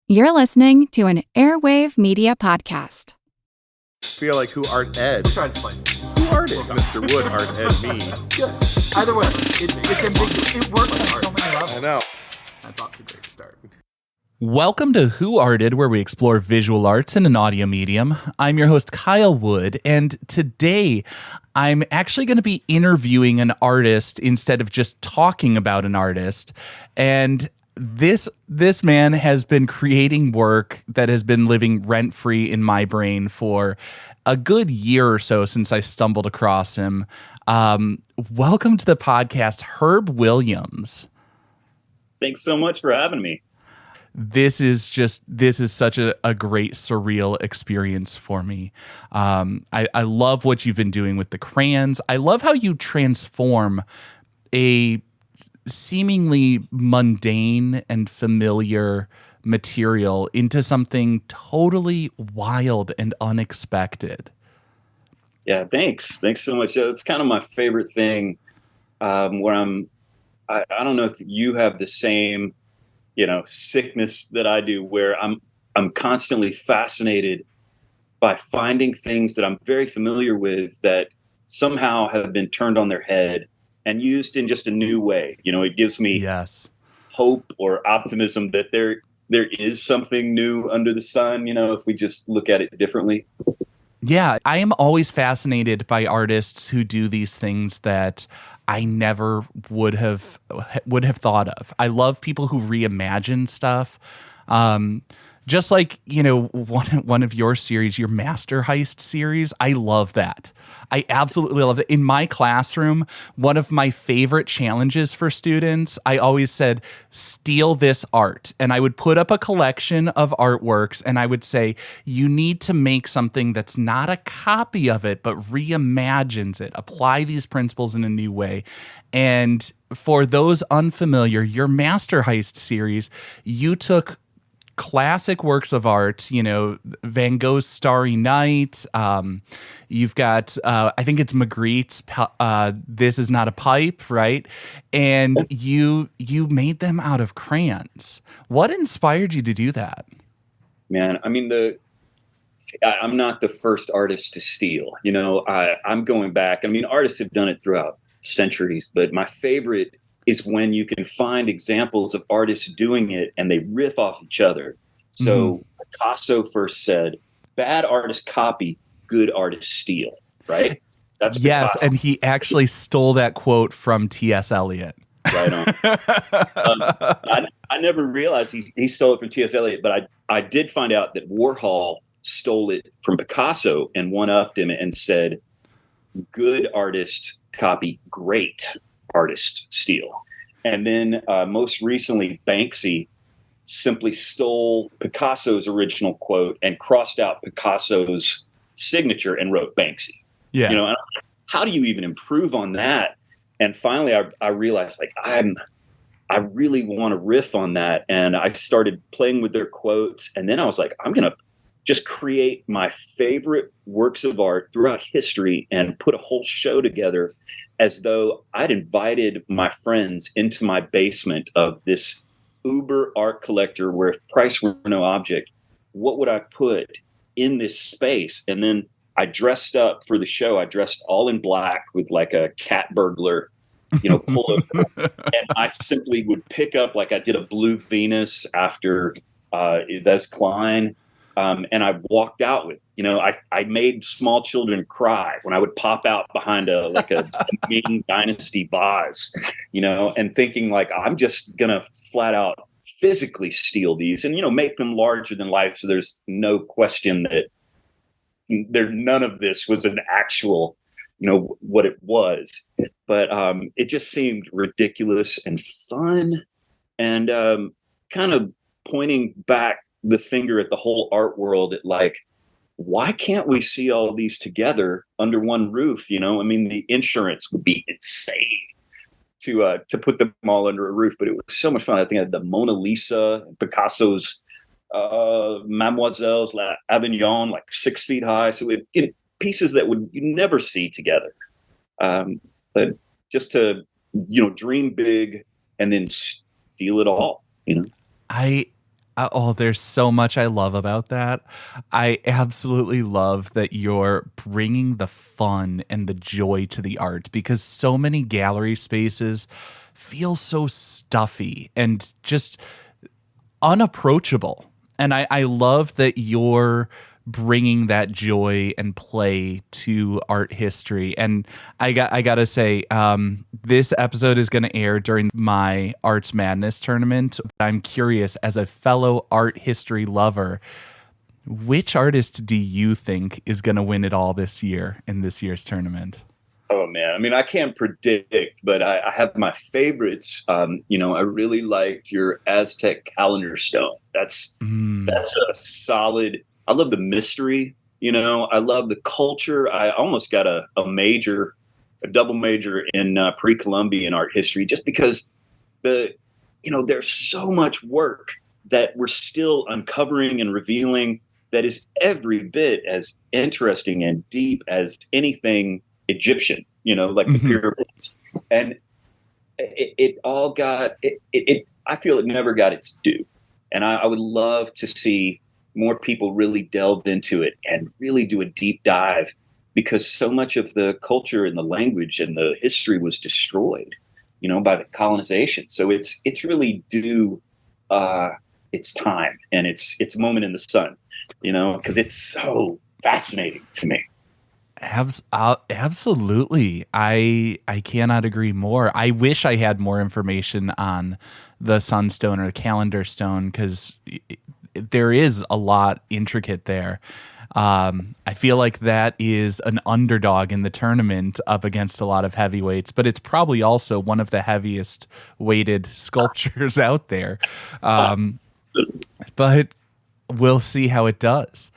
You're listening to an Airwave Media Podcast. Feel like who art Ed? We'll try to spice it. Who art Ed? Mr. Wood art Ed me. Yeah. Either way, it's ambiguous. It works on so many levels. I know. That's off to a great start. Welcome to Who Arted, where we explore visual arts in an audio medium. I'm your host, Kyle Wood, and today I'm actually going to be interviewing an artist instead of just talking about an artist. And this man has been creating work that has been living rent-free in my brain for a good year or so since I stumbled across him. Welcome to the podcast, Herb Williams. Thanks so much for having me. This is such a great surreal experience for me. I love what you've been doing with the crayons. I love how you transform a seemingly mundane and familiar material into something totally wild and unexpected. Yeah, thanks. Thanks so much. It's kind of my favorite thing where I don't know if you have the same, sickness that I do, where I'm constantly fascinated by finding things that I'm very familiar with that somehow have been turned on their head and used in just a new way. It gives me hope or optimism that there is something new under the sun, if we just look at it differently. Yeah, I am always fascinated by artists who do these things that I never would have thought of. I love people who reimagine stuff. Just like, one of your series, your Master Heist series, I love that. I absolutely love it. In my classroom, one of my favorite challenges for students, I always said, steal this art. And I would put up a collection of artworks and I would say, you need to make something that's not a copy of it, but reimagines it. Apply these principles in a new way. And for those unfamiliar, your Master Heist series, you took classic works of art, Van Gogh's Starry Night. You've got, I think it's Magritte's This Is Not a Pipe, right? And you made them out of crayons. What inspired you to do that? Man, I mean, I'm not the first artist to steal. I'm going back. I mean, artists have done it throughout centuries, but my favorite is when you can find examples of artists doing it and they riff off each other. So Picasso first said, bad artists copy, good artists steal, right? That's yes, Picasso. And he actually stole that quote from T.S. Eliot. Right on. I never realized he stole it from T.S. Eliot, but I did find out that Warhol stole it from Picasso and one-upped him and said, good artists copy, great artists steal. And then most recently, Banksy simply stole Picasso's original quote and crossed out Picasso's signature and wrote Banksy. Yeah. And I'm like, how do you even improve on that? And finally, I realized I really want to riff on that. And I started playing with their quotes. And then I was like, I'm going to just create my favorite works of art throughout history and put a whole show together as though I'd invited my friends into my basement of this uber art collector where if price were no object, what would I put in this space? And then I dressed up for the show. I dressed all in black with like a cat burglar, pullover. And I simply would pick up, like I did a Blue Venus after Yves Klein. And I walked out with, I made small children cry when I would pop out behind a Ming Dynasty vase, and thinking like, I'm just going to flat out physically steal these and, make them larger than life. So there's no question that none of this was an actual, what it was. But it just seemed ridiculous and fun and kind of pointing back the finger at the whole art world at like, why can't we see all these together under one roof? I mean, the insurance would be insane to put them all under a roof, but it was so much fun. I think I had the Mona Lisa, Picasso's Mademoiselle's Avignon, like 6 feet high. So pieces that you never see together. But just to, dream big and then steal it all, Oh, there's so much I love about that. I absolutely love that you're bringing the fun and the joy to the art, because so many gallery spaces feel so stuffy and just unapproachable. And I love that you're bringing that joy and play to art history. And I gotta say, this episode is going to air during my Arts Madness tournament. I'm curious, as a fellow art history lover, which artist do you think is going to win it all this year in this year's tournament? Oh man, I mean, I can't predict, but I have my favorites. I really liked your Aztec calendar stone. That's a solid. I love the mystery. I love the culture. I almost got a double major in pre-Columbian art history, just because there's so much work that we're still uncovering and revealing that is every bit as interesting and deep as anything Egyptian, like the pyramids. And it all got it. I feel it never got its due, and I would love to see more people really delve into it and really do a deep dive, because so much of the culture and the language and the history was destroyed, by the colonization. So it's really due its time, and it's a moment in the sun, because it's so fascinating to me. Absolutely. I cannot agree more. I wish I had more information on the sunstone or the calendar stone, because there is a lot intricate there. I feel like that is an underdog in the tournament up against a lot of heavyweights, but it's probably also one of the heaviest weighted sculptures out there. But we'll see how it does.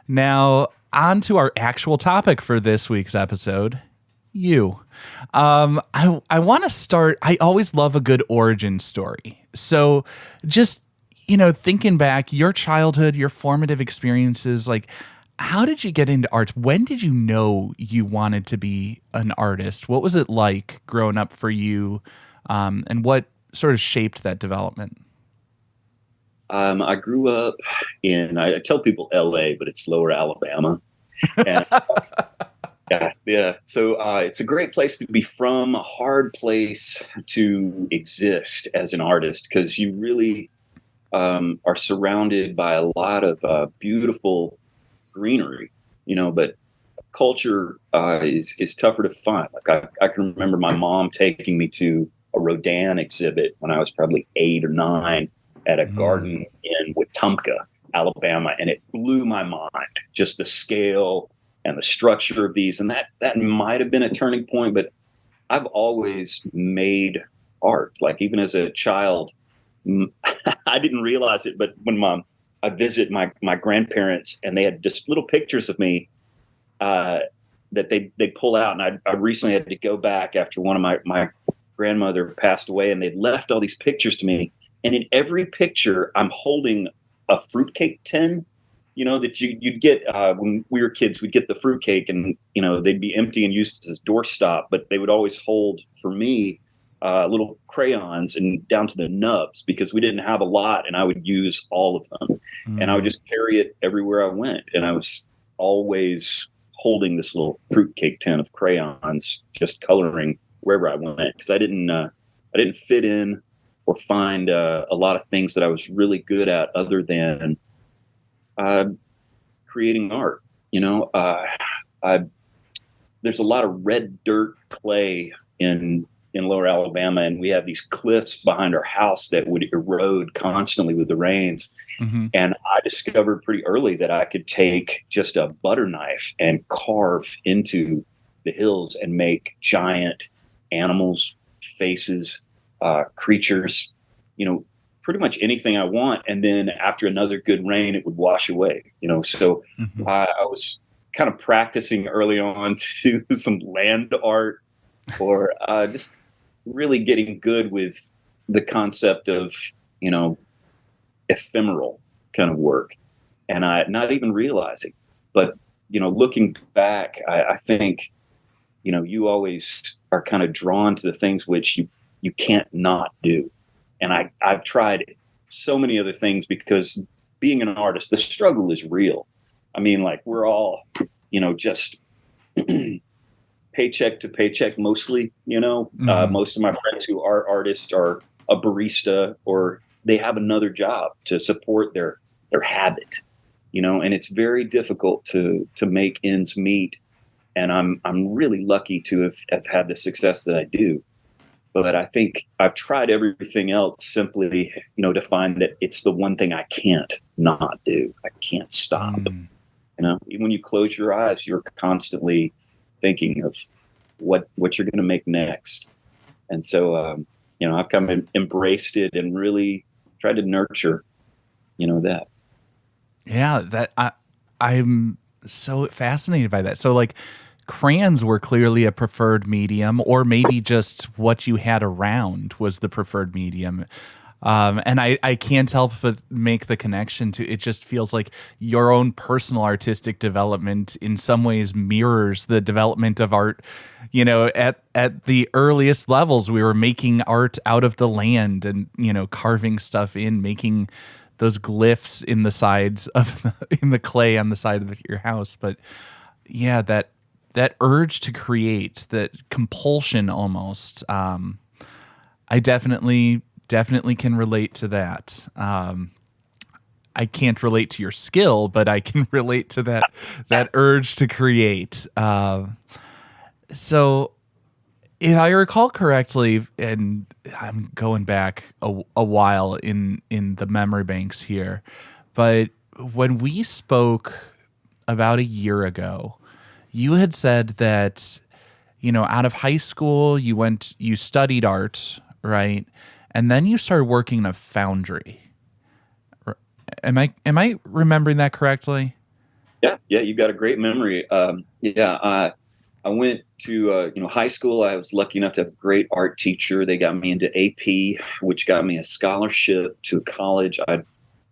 Now, on to our actual topic for this week's episode. You. I want to start. I always love a good origin story. So just, thinking back, your childhood, your formative experiences, like, how did you get into art? When did you know you wanted to be an artist? What was it like growing up for you? And what sort of shaped that development? I grew up I tell people LA, but it's Lower Alabama. And, yeah. So it's a great place to be from, a hard place to exist as an artist, because you really are surrounded by a lot of beautiful greenery, but culture is tougher to find. Like I can remember my mom taking me to a Rodin exhibit when I was probably 8 or 9 at a garden in Wetumpka, Alabama, and it blew my mind, just the scale and the structure of these. And that might have been a turning point, but I've always made art. Like, even as a child, I didn't realize it, but when I visit my grandparents, and they had just little pictures of me that they pull out. And I recently had to go back after one of my grandmother passed away, and they left all these pictures to me. And in every picture, I'm holding a fruitcake tin, that you'd get when we were kids. We'd get the fruitcake, and they'd be empty and used as doorstop, but they would always hold for me little crayons and down to the nubs, because we didn't have a lot, and I would use all of them, and I would just carry it everywhere I went. And I was always holding this little fruitcake tin of crayons, just coloring wherever I went, because I didn't fit in or find a lot of things that I was really good at other than creating art. There's a lot of red dirt clay in Lower Alabama, and we have these cliffs behind our house that would erode constantly with the rains. And I discovered pretty early that I could take just a butter knife and carve into the hills and make giant animals, faces, creatures, pretty much anything I want. And then after another good rain, it would wash away, so I was kind of practicing early on to do some land art, or just really getting good with the concept of, ephemeral kind of work. And I not even realizing, but, looking back, I think, you always are kind of drawn to the things which you can't not do. And I've tried so many other things, because being an artist, the struggle is real. I mean, like, we're all, just paycheck to paycheck mostly, most of my friends who are artists are a barista, or they have another job to support their habit, and it's very difficult to make ends meet. And I'm really lucky to have had the success that I do. But I think I've tried everything else simply, to find that it's the one thing I can't not do. I can't stop. Even when you close your eyes, you're constantly thinking of what you're going to make next. And so, I've kind of embraced it and really tried to nurture, that. Yeah, that I'm so fascinated by that. So, like, crayons were clearly a preferred medium, or maybe just what you had around was the preferred medium. And I can't help but make the connection to, it just feels like your own personal artistic development in some ways mirrors the development of art. At the earliest levels, we were making art out of the land and, carving stuff in, making those glyphs in the sides of in the clay on the side of your house. But yeah, that urge to create, that compulsion almost, I definitely can relate to that. I can't relate to your skill, but I can relate to that urge to create. So if I recall correctly, and I'm going back a while in the memory banks here, but when we spoke about a year ago, you had said that, out of high school, you studied art, right? And then you started working in a foundry. Am I remembering that correctly? Yeah, you got a great memory. I went to high school. I was lucky enough to have a great art teacher. They got me into AP, which got me a scholarship to college. I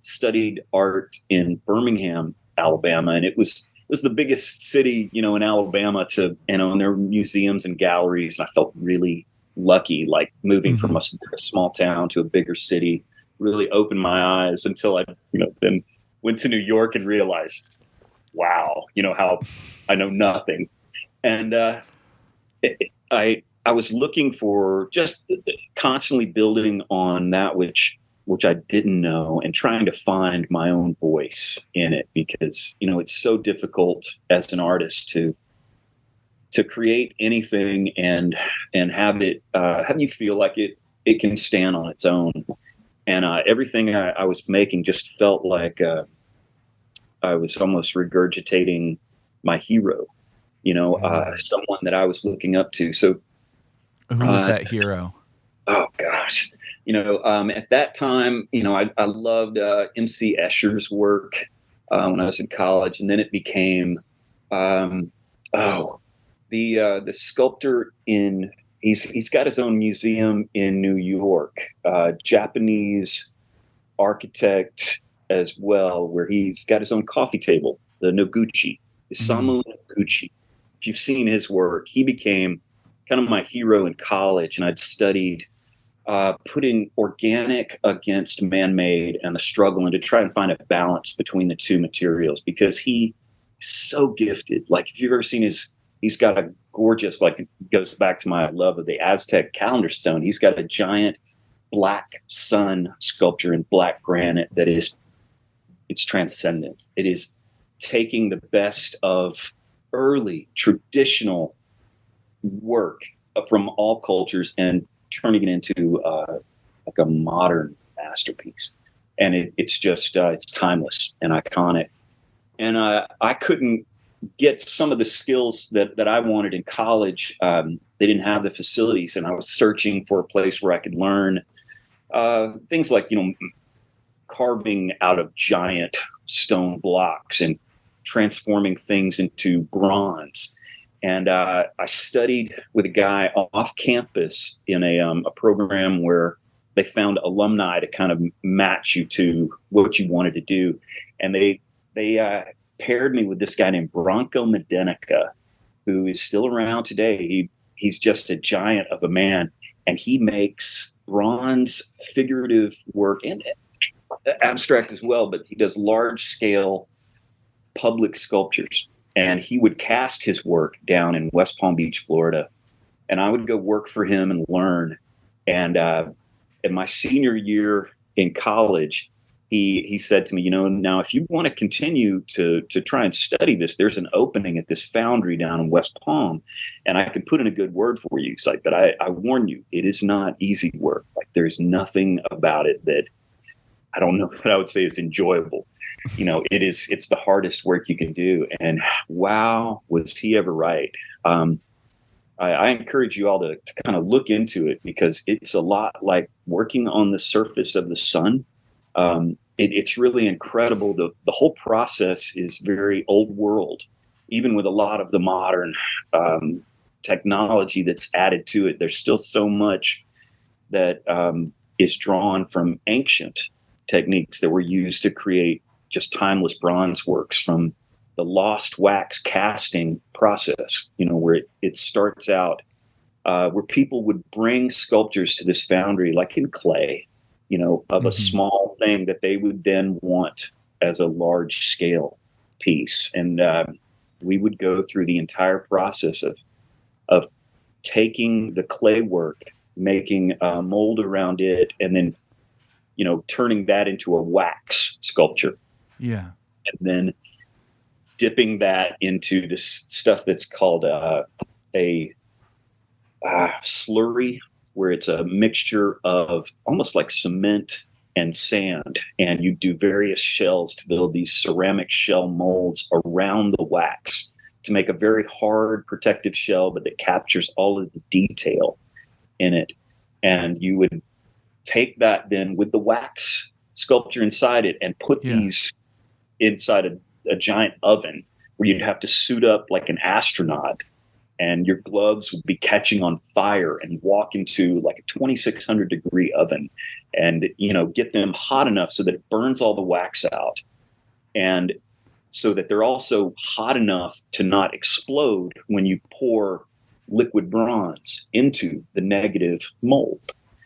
studied art in Birmingham, Alabama, and it was the biggest city, in Alabama, and there were museums and galleries. And I felt really lucky, like moving from a small town to a bigger city really opened my eyes, until I, then went to New York and realized, wow, how I know nothing. And I was looking for just constantly building on that which I didn't know, and trying to find my own voice in it, because, it's so difficult as an artist to create anything and have it have you feel like it can stand on its own. And everything I was making just felt like I was almost regurgitating my hero, someone that I was looking up to. So who was that hero? Oh gosh. At that time, I loved MC Escher's work when I was in college, and then it became the sculptor he's got his own museum in New York, Japanese architect as well, where he's got his own coffee table, the Noguchi, Isamu Noguchi. If you've seen his work, he became kind of my hero in college, and I'd studied putting organic against man-made and the struggle, and to try and find a balance between the two materials, because he's so gifted. Like, if you've ever seen he's got a gorgeous, like, it goes back to my love of the Aztec calendar stone. He's got a giant black sun sculpture in black granite it's transcendent. It is taking the best of early traditional work from all cultures and turning it into like a modern masterpiece. And it's just it's timeless and iconic. And I couldn't get some of the skills that I wanted in college. They didn't have the facilities, and I was searching for a place where I could learn things like, carving out of giant stone blocks and transforming things into bronze. And I studied with a guy off campus in a program where they found alumni to kind of match you to what you wanted to do. And they paired me with this guy named Branko Medenica, who is still around today. He's just a giant of a man, and he makes bronze figurative work and abstract as well, but he does large scale public sculptures. And he would cast his work down in West Palm Beach, Florida. And I would go work for him and learn. And in my senior year in college, he said to me, now if you want to continue to try and study this, there's an opening at this foundry down in West Palm, and I can put in a good word for you. He's like, but I warn you, it is not easy work. Like, there's nothing about it that, I don't know what I would say is enjoyable. It's the hardest work you can do. And wow, was he ever right. I encourage you all to kind of look into it, because it's a lot like working on the surface of the sun. It's really incredible. The whole process is very old world, even with a lot of the modern technology that's added to it. There's still so much that is drawn from ancient techniques that were used to create just timeless bronze works, from the lost wax casting process, where it starts out, where people would bring sculptures to this foundry, like in clay, of a small thing that they would then want as a large scale piece. And we would go through the entire process of taking the clay work, making a mold around it, and then, turning that into a wax sculpture. Yeah. And then dipping that into this stuff that's called a slurry, where it's a mixture of almost like cement and sand. And you do various shells to build these ceramic shell molds around the wax to make a very hard protective shell, but that captures all of the detail in it. And you would take that then with the wax sculpture inside it and put these inside a giant oven, where you'd have to suit up like an astronaut, and your gloves would be catching on fire, and walk into like a 2,600 degree oven and, get them hot enough so that it burns all the wax out. And so that they're also hot enough to not explode when you pour liquid bronze into the negative mold.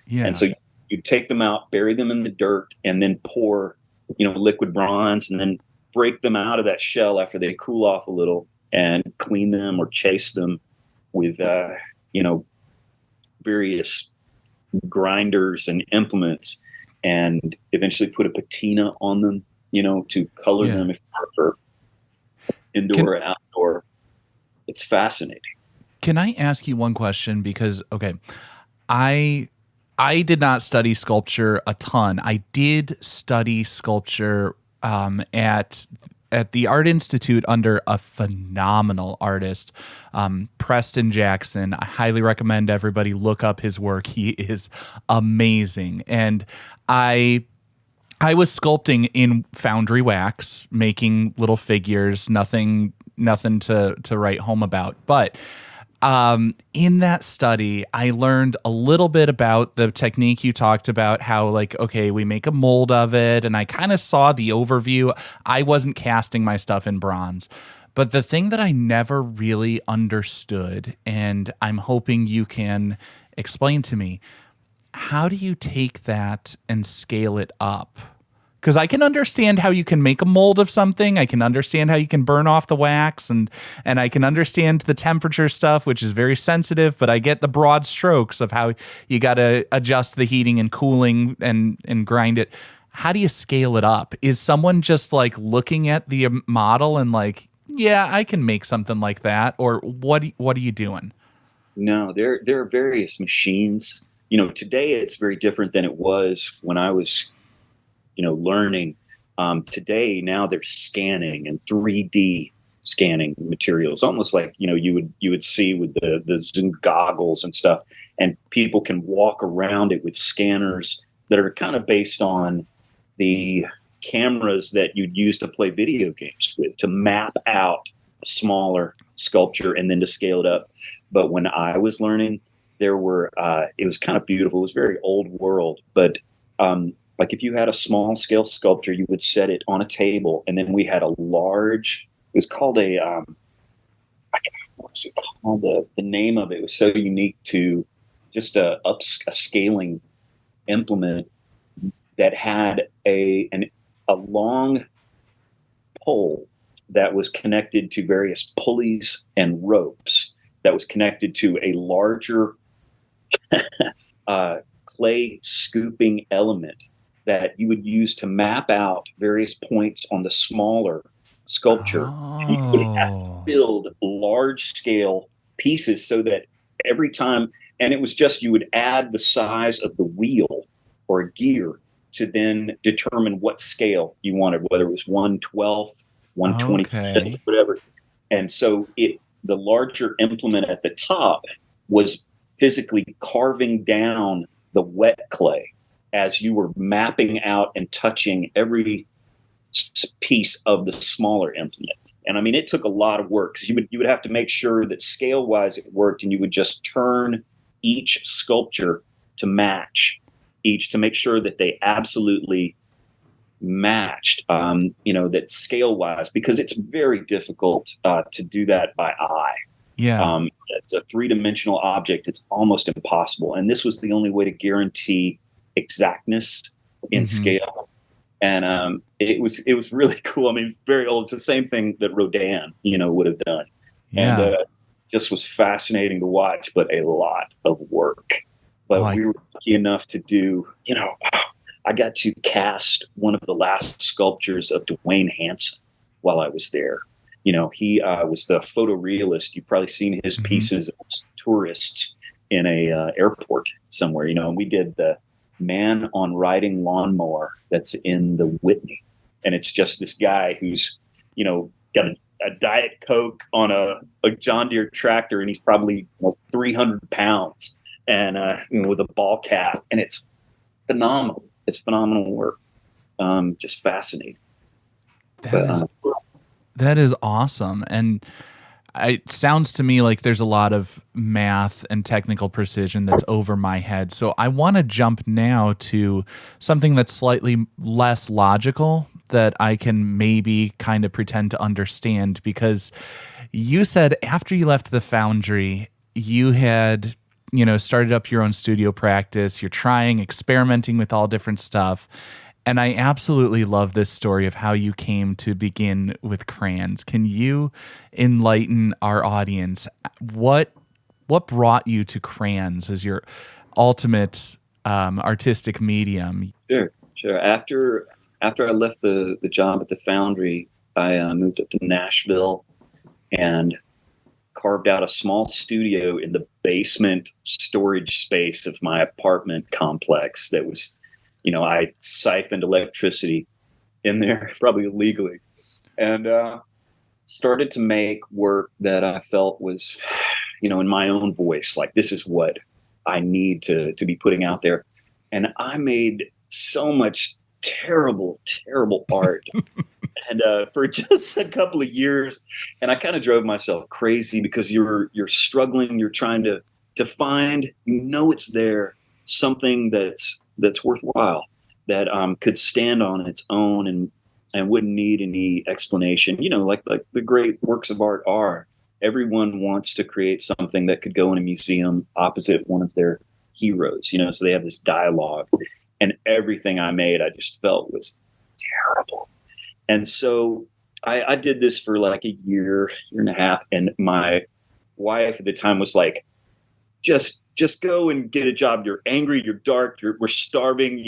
Yeah. And so you take them out, bury them in the dirt, and then pour, liquid bronze, and then break them out of that shell after they cool off a little, and clean them or chase them with, various grinders and implements, and eventually put a patina on them, to color them if for indoor or outdoor. It's fascinating. Can I ask you one question? Because, okay, I did not study sculpture a ton. I did study sculpture at the Art Institute under a phenomenal artist, Preston Jackson. I highly recommend everybody look up his work. He is amazing. And I was sculpting in foundry wax, making little figures, nothing to write home about. But in that study, I learned a little bit about the technique you talked about, how like, okay, we make a mold of it. And I kind of saw the overview. I wasn't casting my stuff in bronze, but the thing that I never really understood, and I'm hoping you can explain to me, how do you take that and scale it up? Because I can understand how you can make a mold of something. I can understand how you can burn off the wax, and I can understand the temperature stuff, which is very sensitive, but I get the broad strokes of how you got to adjust the heating and cooling and grind it. How do you scale it up? Is someone just like looking at the model and like, yeah, I can make something like that? Or what are you doing? No, there are various machines. Today it's very different than it was when I was learning. Today, now they're scanning and 3D scanning materials, almost like, you would see with the Zoom goggles and stuff, and people can walk around it with scanners that are kind of based on the cameras that you'd use to play video games with, to map out a smaller sculpture and then to scale it up. But when I was learning, it was kind of beautiful. It was very old world, but like if you had a small scale sculpture, you would set it on a table, and then we had a large, it was called what was it called? The name of it was so unique to just a scaling implement that had a long pole that was connected to various pulleys and ropes that was connected to a larger clay scooping element that you would use to map out various points on the smaller sculpture. And you would have to build large scale pieces so that every time, and it was just, you would add the size of the wheel or gear to then determine what scale you wanted, whether it was 1/12th, 1/25th, whatever. And so the larger implement at the top was physically carving down the wet clay as you were mapping out and touching every piece of the smaller implement. And I mean, it took a lot of work because you would have to make sure that scale wise it worked, and you would just turn each sculpture to match each to make sure that they absolutely matched, that scale wise, because it's very difficult to do that by eye. Yeah. It's a 3-dimensional object. It's almost impossible. And this was the only way to guarantee exactness in scale. And it was really cool. I mean, it's very old. It's the same thing that Rodin, would have done. Yeah. And just was fascinating to watch, but a lot of work. But we were lucky enough to do, I got to cast one of the last sculptures of Dwayne Hansen while I was there. He was the photorealist. You've probably seen his pieces as tourists in a airport somewhere, and we did the man on riding lawnmower that's in the Whitney. And it's just this guy who's, got a Diet Coke on a John Deere tractor, and he's probably 300 pounds and with a ball cap. And it's phenomenal. It's phenomenal work. Just fascinating. That is awesome. And it sounds to me like there's a lot of math and technical precision that's over my head. So I want to jump now to something that's slightly less logical that I can maybe kind of pretend to understand, because you said after you left the foundry, you had, started up your own studio practice. You're experimenting with all different stuff. And I absolutely love this story of how you came to begin with crayons. Can you enlighten our audience? What brought you to crayons as your ultimate artistic medium? Sure. After I left the job at the foundry, I moved up to Nashville and carved out a small studio in the basement storage space of my apartment complex that was, I siphoned electricity in there, probably illegally, and started to make work that I felt was, in my own voice, like this is what I need to be putting out there. And I made so much terrible art. And for just a couple of years, and I kind of drove myself crazy because you're struggling, you're trying to find, it's there, something that's worthwhile, that could stand on its own and wouldn't need any explanation. Like the great works of art are. Everyone wants to create something that could go in a museum opposite one of their heroes. So they have this dialogue, and everything I made, I just felt was terrible. And so I did this for like a year and a half, and my wife at the time was like, just go and get a job. You're angry, you're dark, we're starving,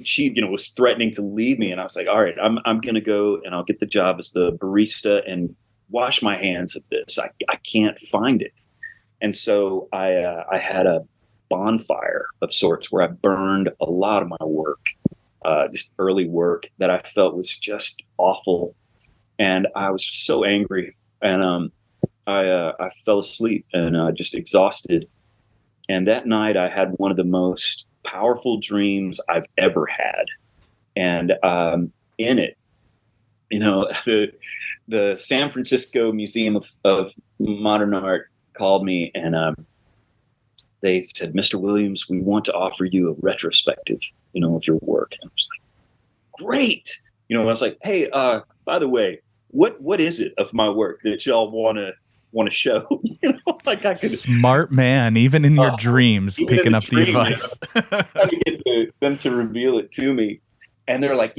she, was threatening to leave me. And I was like, all right, I'm going to go and I'll get the job as the barista and wash my hands of this. I can't find it. And so I had a bonfire of sorts where I burned a lot of my work, just early work that I felt was just awful. And I was so angry. And I fell asleep and just exhausted. And that night I had one of the most powerful dreams I've ever had. And in it, the San Francisco Museum of Modern Art called me, and they said, Mr. Williams, we want to offer you a retrospective, of your work. And I was like, great. I was like, hey, by the way, what is it of my work that y'all want to want to show. Like I could Smart man, even in your dreams, even in picking the up dream, the advice. trying to get them to reveal it to me. And they're like,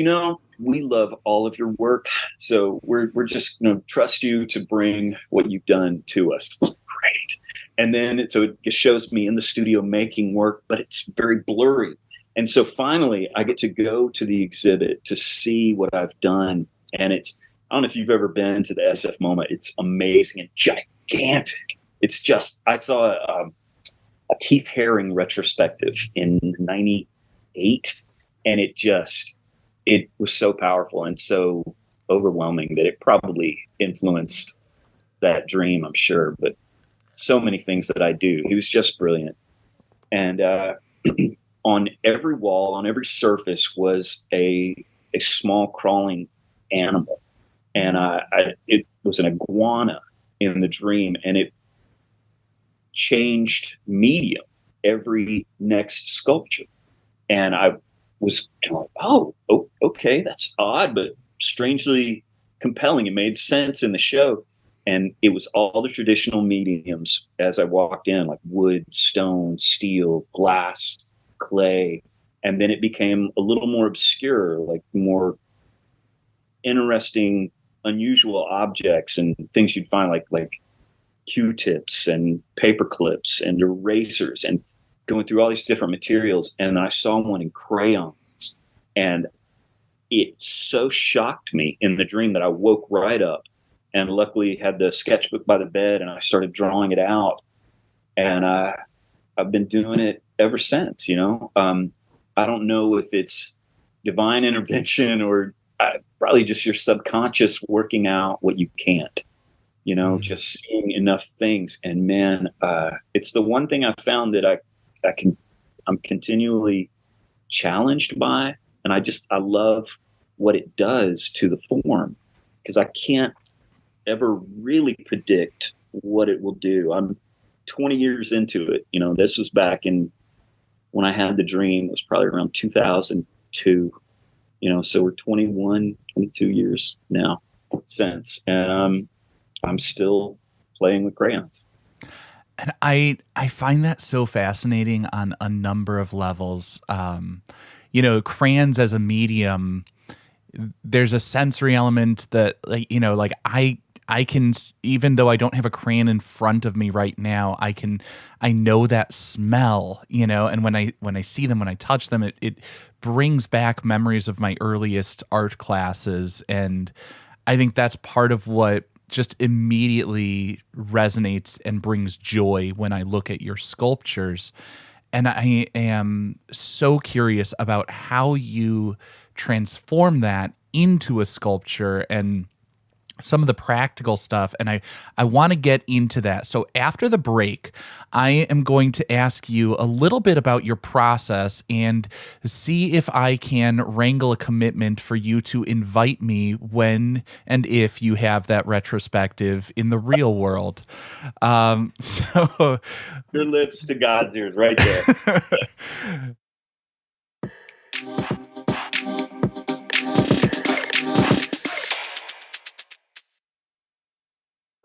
we love all of your work, so we're just trust you to bring what you've done to us. Great. And then it shows me in the studio making work, but it's very blurry. And so finally, I get to go to the exhibit to see what I've done. And I don't know if you've ever been to the SF MoMA. It's amazing and gigantic. It's just, I saw a Keith Haring retrospective in '98, and it was so powerful and so overwhelming that it probably influenced that dream, I'm sure. But so many things that I do. He was just brilliant. And on every wall, on every surface was a small crawling animal. And it was an iguana in the dream, and it changed medium every next sculpture. And I was like, oh, okay, that's odd, but strangely compelling. It made sense in the show. And it was all the traditional mediums as I walked in, like wood, stone, steel, glass, clay. And then it became a little more obscure, like more interesting, unusual objects and things you'd find like Q-tips and paper clips and erasers and going through all these different materials. And I saw one in crayons, and it so shocked me in the dream that I woke right up and luckily had the sketchbook by the bed, and I started drawing it out. And I've been doing it ever since, I don't know if it's divine intervention or probably just your subconscious working out what you can't, just seeing enough things. And man, it's the one thing I've found that I'm continually challenged by. And I love what it does to the form, because I can't ever really predict what it will do. I'm 20 years into it. This was back when I had the dream. It was probably around 2002. So we're 22 years now since, and I'm still playing with crayons. And I find that so fascinating on a number of levels. Crayons as a medium, there's a sensory element that, I can, even though I don't have a crayon in front of me right now, I know that smell, and when I see them, when I touch them, it brings back memories of my earliest art classes. And I think that's part of what just immediately resonates and brings joy when I look at your sculptures. And I am so curious about how you transform that into a sculpture and some of the practical stuff. And I want to get into that. So after the break, I am going to ask you a little bit about your process and see if I can wrangle a commitment for you to invite me when and if you have that retrospective in the real world. So your lips to God's ears right there.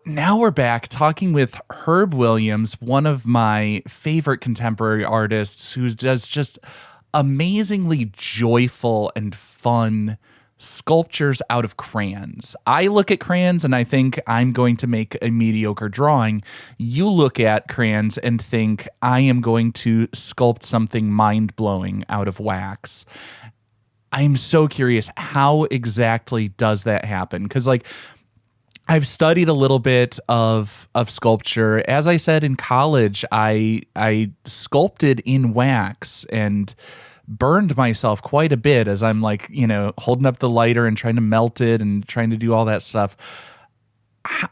Now we're back talking with Herb Williams, one of my favorite contemporary artists who does just amazingly joyful and fun sculptures out of crayons. I look at crayons and I think I'm going to make a mediocre drawing. You look at crayons and think I am going to sculpt something mind-blowing out of wax. I'm so curious, how exactly does that happen? Because I've studied a little bit of sculpture. As I said, in college, I sculpted in wax and burned myself quite a bit as I'm holding up the lighter and trying to melt it and trying to do all that stuff.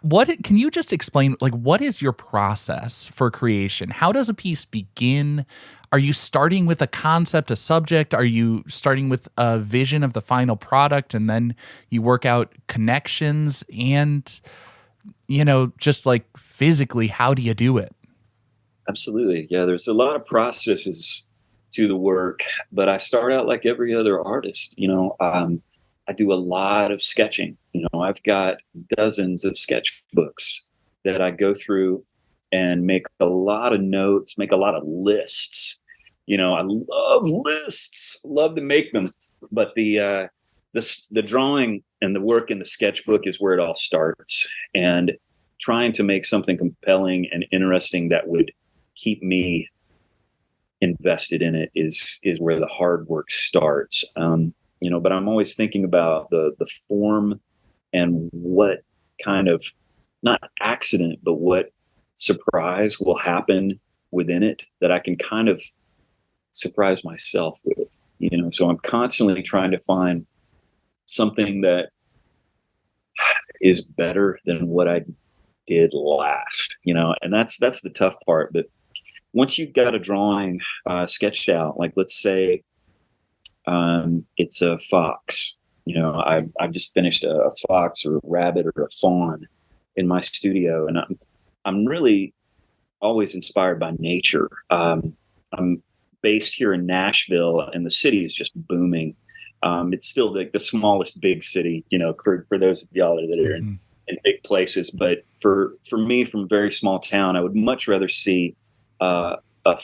What can you just explain? What is your process for creation? How does a piece begin? Are you starting with a concept, a subject? Are you starting with a vision of the final product and then you work out connections? And, just physically, how do you do it? Absolutely. Yeah, there's a lot of processes to the work, but I start out like every other artist. I do a lot of sketching. I've got dozens of sketchbooks that I go through and make a lot of notes, make a lot of lists. I love lists, love to make them, but the drawing and the work in the sketchbook is where it all starts. And trying to make something compelling and interesting that would keep me invested in it is where the hard work starts. But I'm always thinking about the form and what kind of, not accident, but what surprise will happen within it that I can kind of surprise myself with. So I'm constantly trying to find something that is better than what I did last, and that's the tough part. But once you've got a drawing sketched out, like let's say it's a fox, I've just finished a fox or a rabbit or a fawn in my studio, and I'm really always inspired by nature. I'm based here in Nashville, and the city is just booming. It's still the smallest big city, for those of y'all that are in big places. But for me, from a very small town, I would much rather see a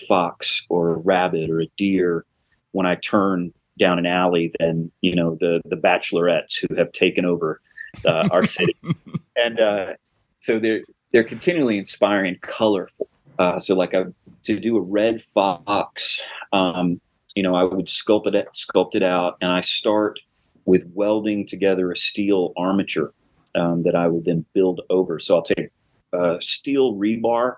fox or a rabbit or a deer when I turn down an alley than, the bachelorettes who have taken over our city. And so they're continually inspiring and colorful. So like to do a red fox, I would sculpt it out, and I start with welding together a steel armature that I would then build over. So I'll take steel rebar,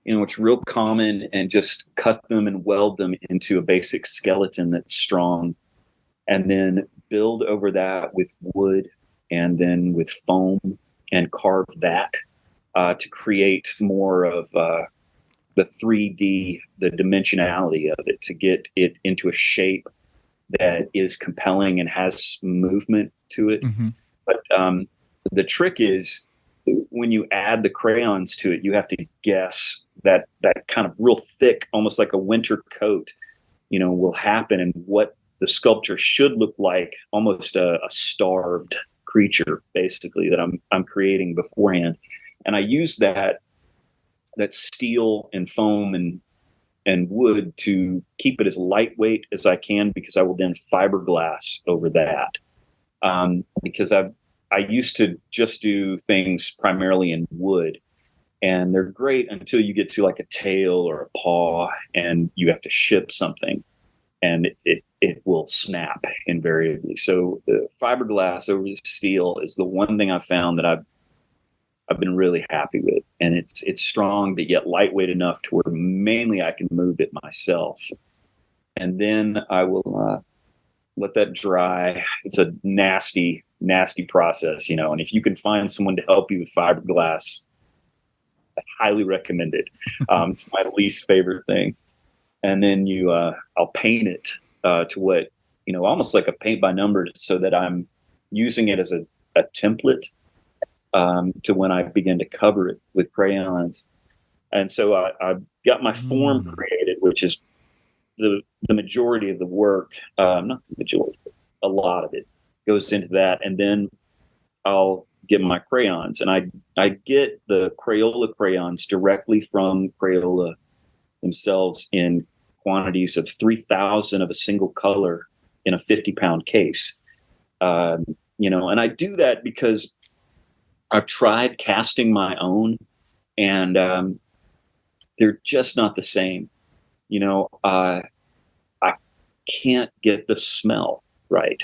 it's real common, and just cut them and weld them into a basic skeleton that's strong, and then build over that with wood and then with foam and carve that to create more of the 3D, the dimensionality of it, to get it into a shape that is compelling and has movement to it. Mm-hmm. But the trick is when you add the crayons to it, you have to guess that kind of real thick, almost like a winter coat, will happen, and what the sculpture should look like, almost a starved creature, basically, that I'm creating beforehand. And I use that steel and foam and wood to keep it as lightweight as I can, because I will then fiberglass over that. Because I used to just do things primarily in wood, and they're great until you get to like a tail or a paw and you have to ship something, and it will snap invariably. So the fiberglass over the steel is the one thing I've found that I've been really happy with, and it's strong but yet lightweight enough to where mainly I can move it myself. And then I will let that dry. It's a nasty process, and if you can find someone to help you with fiberglass, I highly recommend it. It's my least favorite thing. And then I'll paint it to what, almost like a paint by number, so that I'm using it as a template to when I begin to cover it with crayons. And so I've got my form created, which is the majority of the work, not the majority, but a lot of it goes into that. And then I'll get my crayons, and I get the Crayola crayons directly from Crayola themselves in quantities of 3,000 of a single color in a 50-pound case. And I do that because I've tried casting my own, and they're just not the same. I can't get the smell right,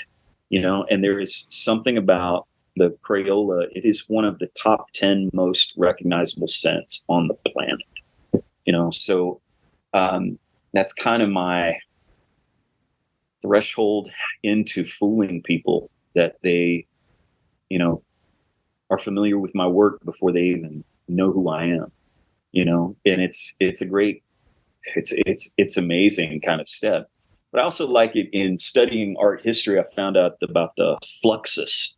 and there is something about the Crayola. It is one of the top 10 most recognizable scents on the planet, so that's kind of my threshold into fooling people, that they, are familiar with my work before they even know who I am, and it's a great, it's amazing kind of step. But I also like it in studying art history. I found out about the Fluxus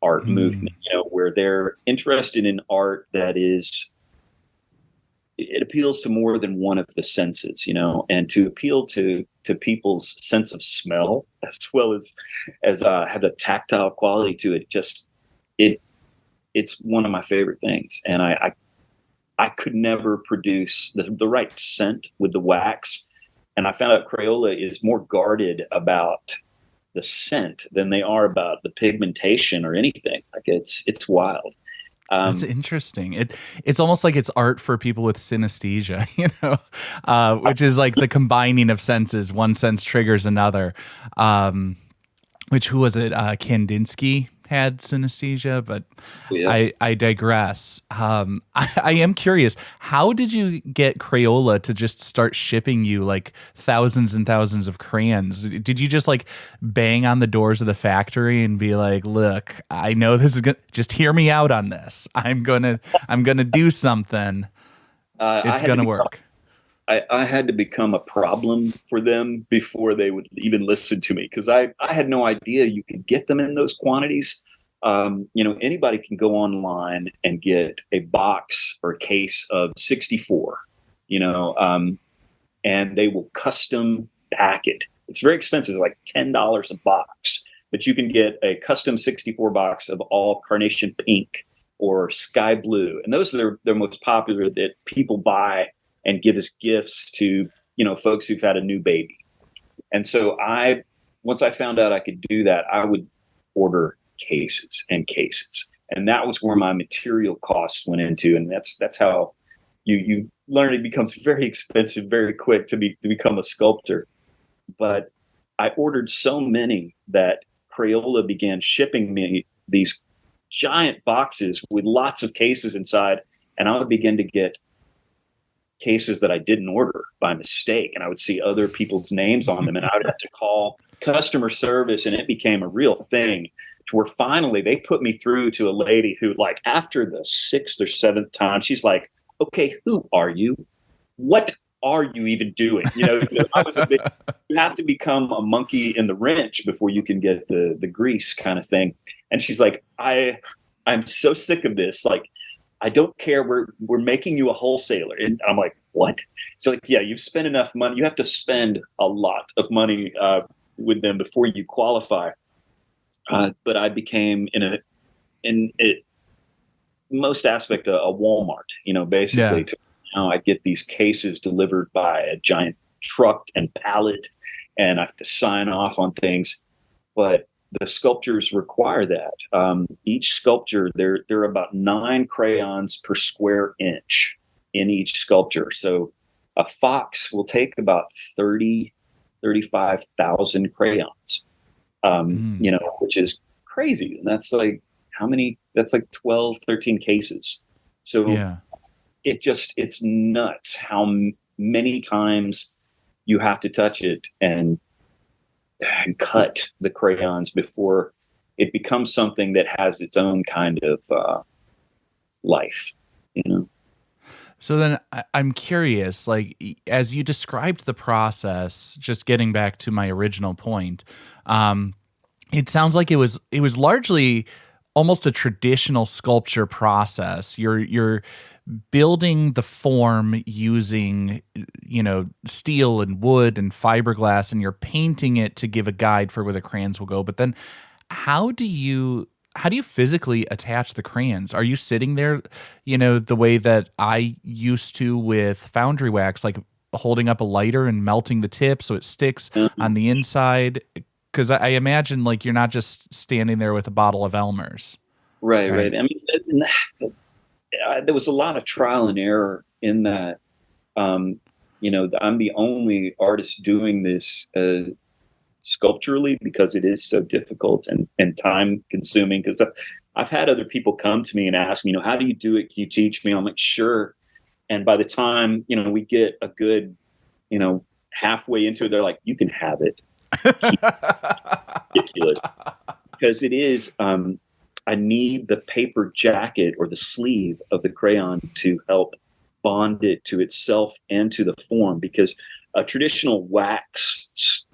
art movement, where they're interested in art that it appeals to more than one of the senses, and to appeal to people's sense of smell as well as have a tactile quality to it. It's one of my favorite things. And I I could never produce the right scent with the wax. And I found out Crayola is more guarded about the scent than they are about the pigmentation or anything. Like it's wild. That's interesting. It's almost like it's art for people with synesthesia, which is like the combining of senses. One sense triggers another. Which who was it? Kandinsky had synesthesia, but Yeah. I digress. I am curious. How did you get Crayola to just start shipping you like thousands and thousands of crayons? Did you just like bang on the doors of the factory and be like, "Look, I know this is good. Just hear me out on this. I'm gonna do something. It's gonna work." I had to become a problem for them before they would even listen to me, because I had no idea you could get them in those quantities. Anybody can go online and get a box or a case of 64, and they will custom pack it. It's very expensive, it's like $10 a box, but you can get a custom 64 box of all carnation pink or sky blue. And those are their most popular that people buy and give as gifts to, folks who've had a new baby. And so once I found out I could do that, I would order cases and cases. And that was where my material costs went into. And that's how you learn it becomes very expensive very quick to become a sculptor. But I ordered so many that Crayola began shipping me these giant boxes with lots of cases inside. And I would begin to get cases that I didn't order by mistake, and I would see other people's names on them, and I would have to call customer service, and it became a real thing to where finally they put me through to a lady who, like, after the 6th or 7th time, she's like, "Okay, who are you? What are you even doing?" I was you have to become a monkey in the wrench before you can get the grease kind of thing. And she's like, I'm so sick of this. Like, I don't care. We're making you a wholesaler. And I'm like, what? So like, yeah, you've spent enough money. You have to spend a lot of money with them before you qualify. But I became in most aspect a Walmart, basically. Yeah. To now I get these cases delivered by a giant truck and pallet, and I have to sign off on things. But the sculptures require that. Each sculpture, there are about 9 crayons per square inch in each sculpture. So a fox will take about 35,000 crayons, which is crazy. And that's like how many? That's like 12, 13 cases. So yeah. It's nuts how many times you have to touch it and cut the crayons before it becomes something that has its own kind of life, So then I'm curious, like, as you described the process, just getting back to my original point, it sounds like it was largely almost a traditional sculpture process. You're building the form using, steel and wood and fiberglass, and you're painting it to give a guide for where the crayons will go. But then how do you physically attach the crayons? Are you sitting there, the way that I used to with foundry wax, like holding up a lighter and melting the tip so it sticks on the inside? Because I imagine like you're not just standing there with a bottle of Elmer's. Right. I mean, there was a lot of trial and error in that. I'm the only artist doing this sculpturally because it is so difficult and time consuming. Because I've had other people come to me and ask me, how do you do it? Can you teach me? I'm like, sure. And by the time, we get a good, halfway into it, they're like, you can have it. Ridiculous. Because it is, I need the paper jacket or the sleeve of the crayon to help bond it to itself and to the form, because a traditional wax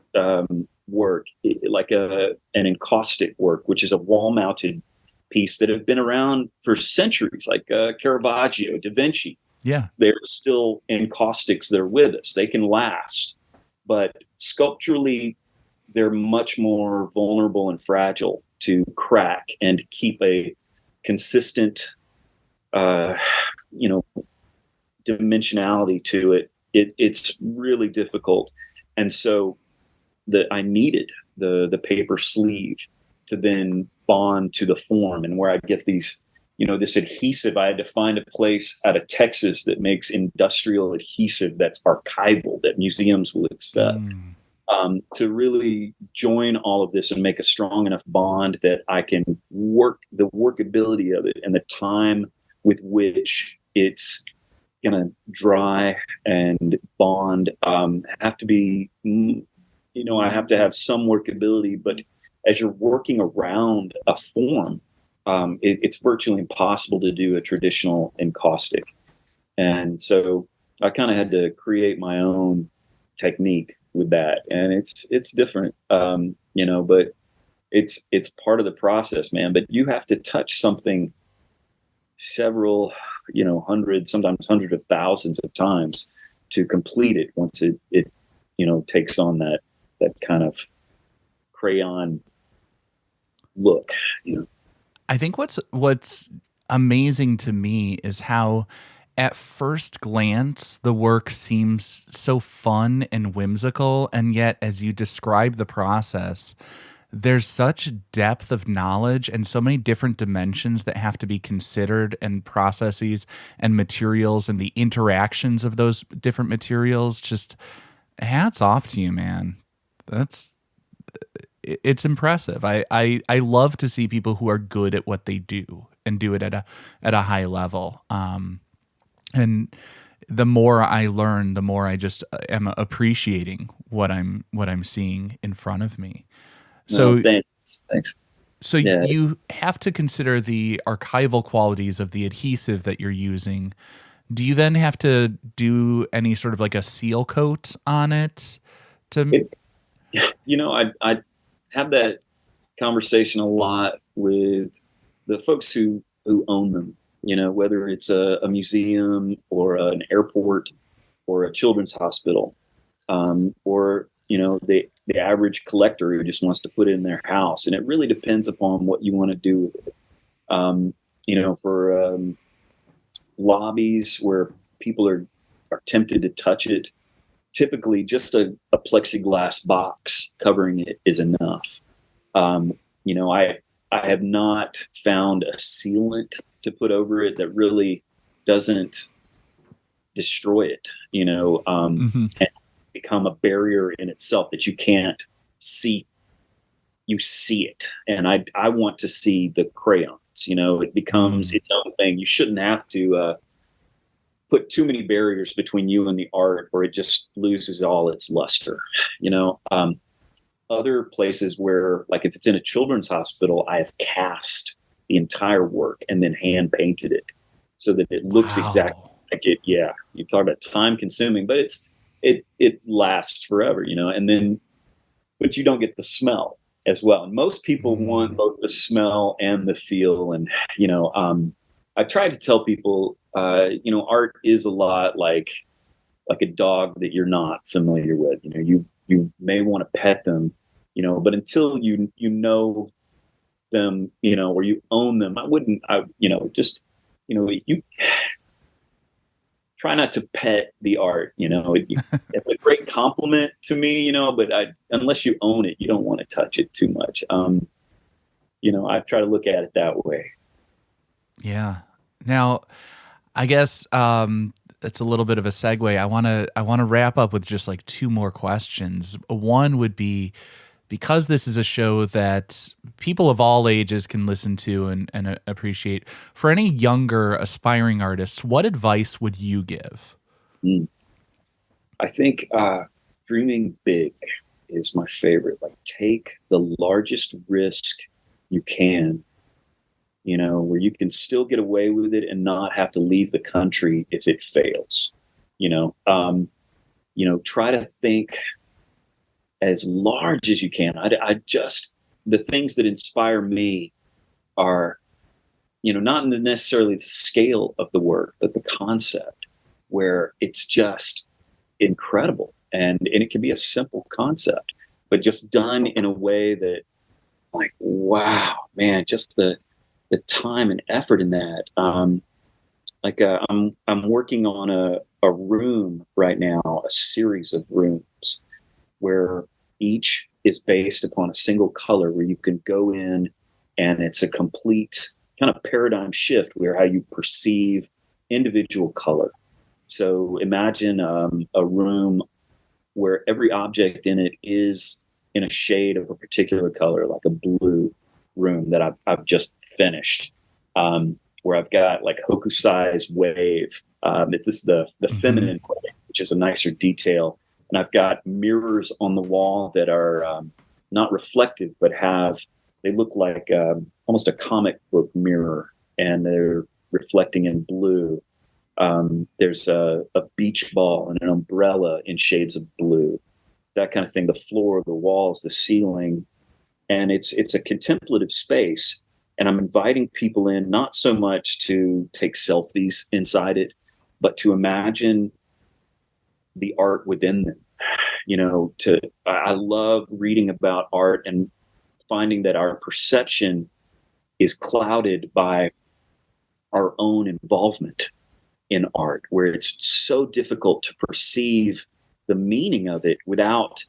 work, like an encaustic work, which is a wall-mounted piece that have been around for centuries, like Caravaggio, Da Vinci. Yeah. They're still encaustics that are with us. They can last. But sculpturally, they're much more vulnerable and fragile to crack and keep a consistent, dimensionality to it, it's really difficult. And so I needed the paper sleeve to then bond to the form, and where I get these, this adhesive. I had to find a place out of Texas that makes industrial adhesive that's archival, that museums will accept, to really join all of this and make a strong enough bond that I can work the workability of it and the time with which it's going to dry and bond have to be, I have to have some workability, but as you're working around a form, it's virtually impossible to do a traditional encaustic. And so I kind of had to create my own technique with that. And it's different, but it's part of the process, man. But you have to touch something several, hundreds, sometimes hundreds of thousands of times to complete it once it takes on that kind of crayon look. I think what's amazing to me is how at first glance the work seems so fun and whimsical, and yet as you describe the process, there's such depth of knowledge and so many different dimensions that have to be considered, and processes and materials and the interactions of those different materials. Just hats off to you, man. It's impressive. I love to see people who are good at what they do and do it at a high level. And the more I learn, the more I just am appreciating what I'm seeing in front of me. So thanks. So you have to consider the archival qualities of the adhesive that you're using. Do you then have to do any sort of like a seal coat on it? I have that conversation a lot with the folks who own them, whether it's a museum or an airport or a children's hospital, or, the average collector who just wants to put it in their house. And it really depends upon what you want to do with it. For lobbies where people are tempted to touch it, typically just a plexiglass box covering it is enough. I have not found a sealant to put over it that really doesn't destroy it, and become a barrier in itself that you can't see. You see it. And I want to see the crayons, it becomes its own thing. You shouldn't have to put too many barriers between you and the art, or it just loses all its luster. Other places where, like if it's in a children's hospital, I have cast the entire work and then hand painted it so that it looks exactly like it. Yeah. You talk about time consuming, but it lasts forever, and then, but you don't get the smell as well. And most people want both the smell and the feel. And, I try to tell people, art is a lot like a dog that you're not familiar with. You may want to pet them, but until you know them, or you own them, you try not to pet the art. It's a great compliment to me, but unless you own it, you don't want to touch it too much. I try to look at it that way. Yeah. Now, I guess it's a little bit of a segue. I want to wrap up with just like two more questions. One would be, because this is a show that people of all ages can listen to and appreciate, for any younger aspiring artists, what advice would you give? I think dreaming big is my favorite. Like, take the largest risk you can, where you can still get away with it and not have to leave the country if it fails. Try to think as large as you can. The things that inspire me are, not necessarily the scale of the work, but the concept, where it's just incredible. And it can be a simple concept, but just done in a way that, like, wow, man, just the time and effort in that. I'm working on a room right now, a series of rooms where each is based upon a single color, where you can go in and it's a complete kind of paradigm shift where how you perceive individual color. So imagine a room where every object in it is in a shade of a particular color, like a blue room that I've just finished, where I've got like Hokusai's wave. It's just the feminine wave, which is a nicer detail. And I've got mirrors on the wall that are not reflective, but they look like almost a comic book mirror, and they're reflecting in blue. There's a beach ball and an umbrella in shades of blue, that kind of thing. The floor, the walls, the ceiling, and it's a contemplative space. And I'm inviting people in, not so much to take selfies inside it, but to imagine the art within them. I love reading about art and finding that our perception is clouded by our own involvement in art, where it's so difficult to perceive the meaning of it without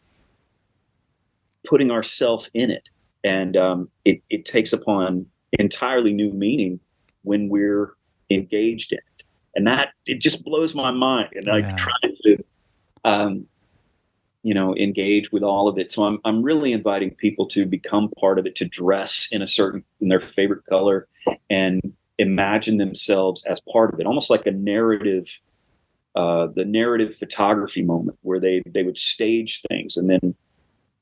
putting ourselves in it. And it takes upon entirely new meaning when we're engaged in it. And that, it just blows my mind. And I'm trying to, engage with all of it. So I'm really inviting people to become part of it, to dress in their favorite color and imagine themselves as part of it, almost like a narrative, the narrative photography moment where they would stage things and then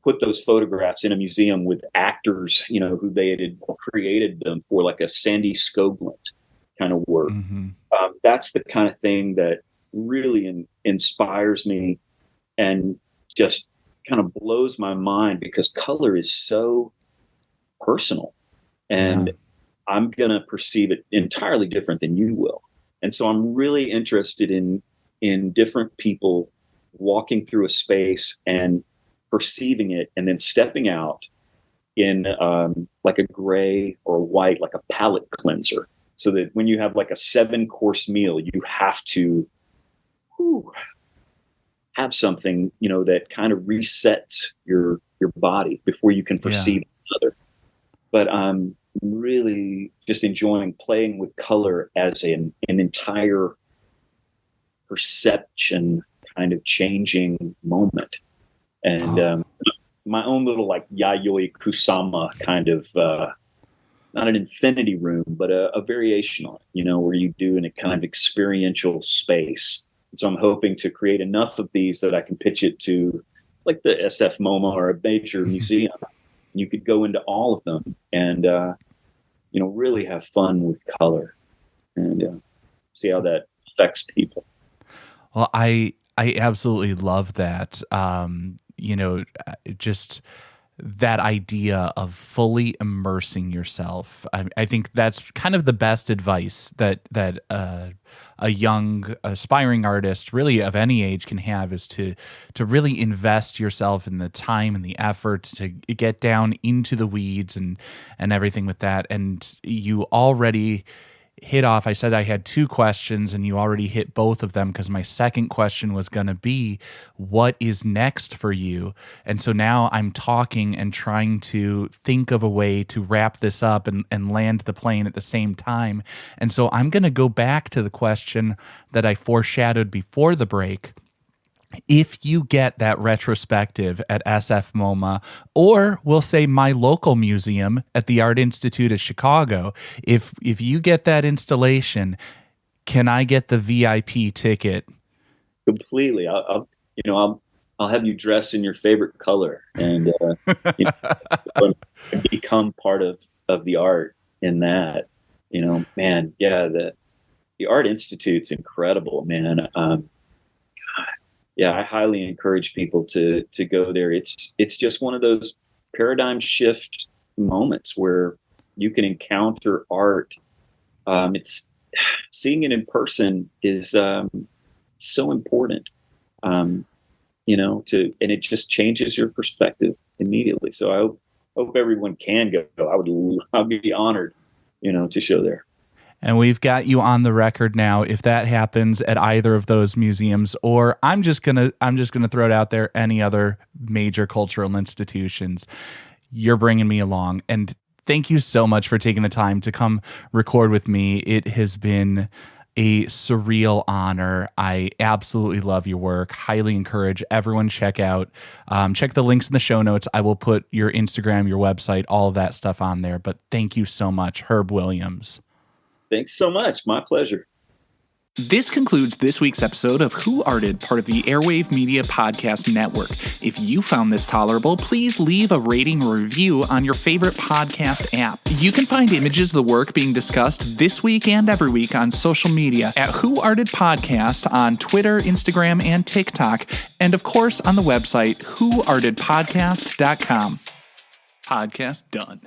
put those photographs in a museum with actors, who they had created them for, like a Sandy Skoglund kind of work. Mm-hmm. That's the kind of thing that really inspires me and just kind of blows my mind, because color is so personal, and I'm going to perceive it entirely different than you will. And so I'm really interested in different people walking through a space and perceiving it, and then stepping out in like a gray or white, like a palate cleanser, so that when you have like a 7-course meal, you have to have something, that kind of resets your body before you can perceive another. But I'm really just enjoying playing with color as an entire perception kind of changing moment. And my own little like Yayoi Kusama kind of, not an infinity room, but a variation on it, where you do in a kind of experiential space. And so I'm hoping to create enough of these that I can pitch it to like the SF MoMA or a major museum. You could go into all of them and, really have fun with color and see how that affects people. Well, I absolutely love that. Just that idea of fully immersing yourself. I think that's kind of the best advice that a young aspiring artist, really of any age, can have, is to really invest yourself in the time and the effort to get down into the weeds and everything with that. And you already hit off. I said I had 2 questions, and you already hit both of them, because my second question was going to be, what is next for you? And so now I'm talking and trying to think of a way to wrap this up and land the plane at the same time. And so I'm going to go back to the question that I foreshadowed before the break. If you get that retrospective at SF MoMA, or we'll say my local museum at the Art Institute of Chicago, if you get that installation, can I get the VIP ticket? Completely. I'll have you dress in your favorite color and become part of the art in that. Man, yeah, the Art Institute's incredible, man. I highly encourage people to go there. It's just one of those paradigm shift moments where you can encounter art. It's seeing it in person is so important, and it just changes your perspective immediately. So I hope everyone can go. I'd be honored, to show there. And we've got you on the record now. If that happens at either of those museums, or I'm just gonna throw it out there, any other major cultural institutions, you're bringing me along. And thank you so much for taking the time to come record with me. It has been a surreal honor. I absolutely love your work. Highly encourage everyone check the links in the show notes. I will put your Instagram, your website, all of that stuff on there. But thank you so much, Herb Williams. Thanks so much. My pleasure. This concludes this week's episode of Who Arted, part of the Airwave Media Podcast Network. If you found this tolerable, please leave a rating or review on your favorite podcast app. You can find images of the work being discussed this week and every week on social media at Who Arted Podcast on Twitter, Instagram, and TikTok, and of course on the website whoartedpodcast.com. Podcast done.